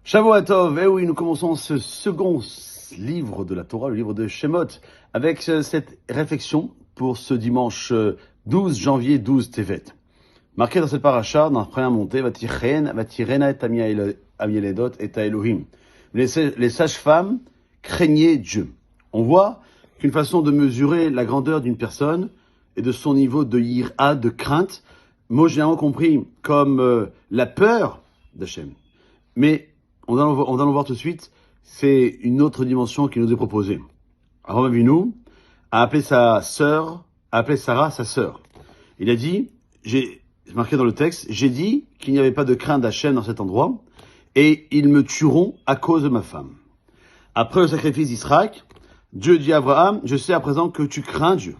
Shavuot Tov, eh oui, nous commençons ce second livre de la Torah, le livre de Shemot, avec cette réflexion pour ce dimanche 12 janvier 12 Tevet. Marqué dans cette paracha, dans la première montée, Vatirena et Amieledot et Elohim. Les sages-femmes craignaient Dieu. On voit qu'une façon de mesurer la grandeur d'une personne et de son niveau de yira, de crainte, mot généralement compris comme la peur d'Hachem. Mais on va voir tout de suite, c'est une autre dimension qui nous est proposée. Abraham Avinu a appelé sa sœur, a appelé Sarah sa sœur. Il a dit, j'ai marqué dans le texte, j'ai dit qu'il n'y avait pas de crainte d'Hachem dans cet endroit, et ils me tueront à cause de ma femme. Après le sacrifice d'Israël, Dieu dit à Abraham, je sais à présent que tu crains Dieu.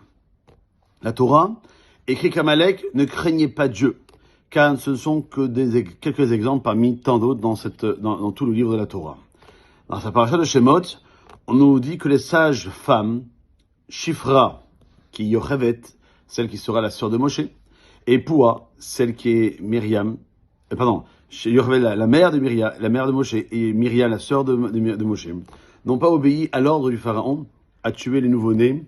La Torah écrit qu'Amalek ne craignait pas Dieu, car ce ne sont que quelques exemples parmi tant d'autres dans tout le livre de la Torah. Dans sa paracha de Shemot, on nous dit que les sages femmes, Shifra, qui est Yochevet, celle qui sera la sœur de Moshe, et Pua, celle qui est Yochevet, la mère de Moshe, et Myriam, la sœur de Moshe, n'ont pas obéi à l'ordre du pharaon à tuer les nouveau-nés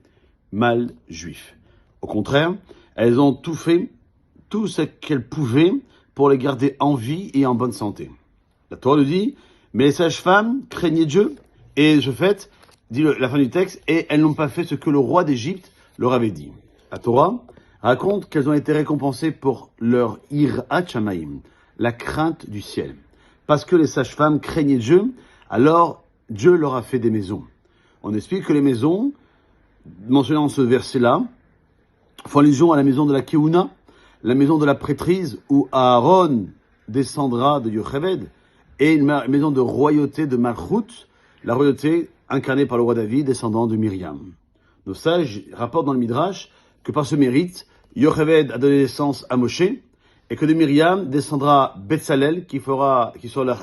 mâles juifs. Au contraire, elles ont tout fait, tout ce qu'elles pouvaient pour les garder en vie et en bonne santé. La Torah nous dit, mais les sages-femmes craignaient Dieu, et dit la fin du texte, et elles n'ont pas fait ce que le roi d'Égypte leur avait dit. La Torah raconte qu'elles ont été récompensées pour leur irat shamayim, la crainte du ciel. Parce que les sages-femmes craignaient Dieu, alors Dieu leur a fait des maisons. On explique que les maisons, mentionnées dans ce verset-là, font allusion à la maison de la Keuna, la maison de la prêtrise où Aaron descendra de Yocheved, et une maison de royauté de Malchut, la royauté incarnée par le roi David, descendant de Myriam. Nos sages rapportent dans le Midrash que par ce mérite, Yocheved a donné naissance à Moshe, et que de Myriam descendra Betzalel, qui sera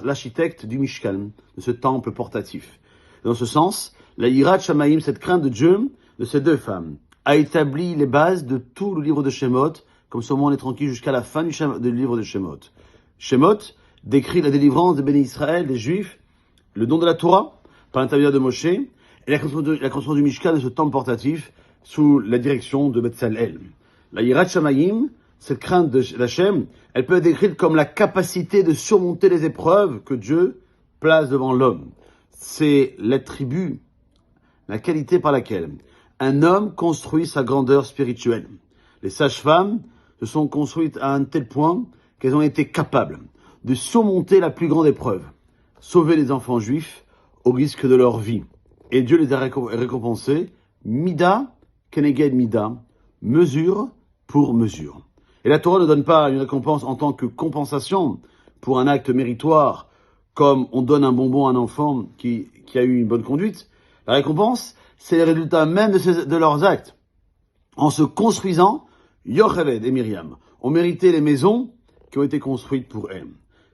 l'architecte du Mishkan, de ce temple portatif. Dans ce sens, la Yirat Shamayim, cette crainte de Dieu, de ces deux femmes, a établi les bases de tout le livre de Shemot, comme ce moment on est tranquille jusqu'à la fin du livre de Shemot. Shemot décrit la délivrance de Béni Israël, des Juifs, le don de la Torah, par l'intermédiaire de Moshe, et la construction du Mishkan, de ce temple portatif, sous la direction de Betzalel. La Yirat Shamayim, cette crainte d'Hachem, elle peut être décrite comme la capacité de surmonter les épreuves que Dieu place devant l'homme. C'est l'attribut, la qualité par laquelle un homme construit sa grandeur spirituelle. Les sages-femmes se sont construites à un tel point qu'elles ont été capables de surmonter la plus grande épreuve, sauver les enfants juifs au risque de leur vie. Et Dieu les a récompensés, mida keneged mida, mesure pour mesure. Et la Torah ne donne pas une récompense en tant que compensation pour un acte méritoire, comme on donne un bonbon à un enfant qui a eu une bonne conduite. La récompense, c'est les résultats même de leurs actes. En se construisant, Yocheved et Myriam ont mérité les maisons qui ont été construites pour elles.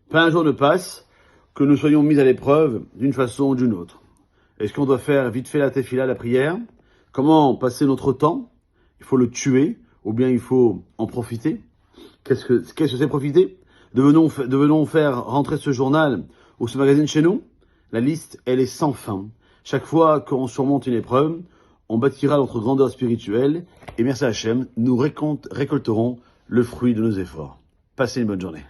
Pas un jour ne passe que nous soyons mis à l'épreuve d'une façon ou d'une autre. Est-ce qu'on doit faire vite fait la tefila, la prière? Comment passer notre temps? Il faut le tuer, ou bien il faut en profiter? Qu'est-ce que c'est profiter? Devenons faire rentrer ce journal ou ce magazine chez nous? La liste, elle est sans fin. Chaque fois qu'on surmonte une épreuve, on bâtira notre grandeur spirituelle et merci à Hachem, nous récolterons le fruit de nos efforts. Passez une bonne journée.